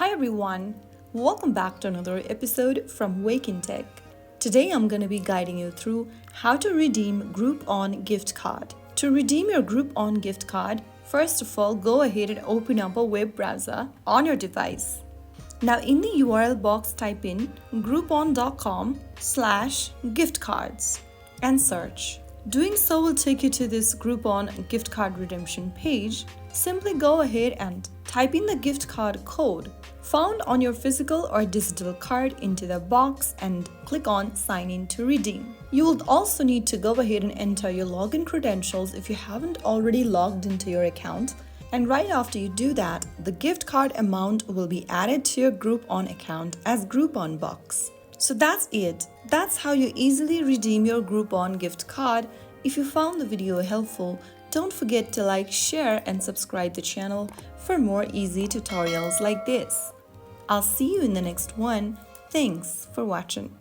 Hi everyone, welcome back to another episode from Wake&Tech. Today I'm going to be guiding you through how to redeem Groupon gift card. To redeem your Groupon gift card, first of all go ahead and open up a web browser on your device. Now in the URL box type in groupon.com/gift cards and search. Doing so will take you to this Groupon gift card redemption page. Simply go ahead and type in the gift card code found on your physical or digital card into the box and click on sign in to redeem. You will also need to go ahead and enter your login credentials if you haven't already logged into your account. And right after you do that, the gift card amount will be added to your Groupon account as Groupon bucks. So that's it. That's how you easily redeem your Groupon gift card. If you found the video helpful, don't forget to like, share, and subscribe the channel for more easy tutorials like this. I'll see you in the next one. Thanks for watching.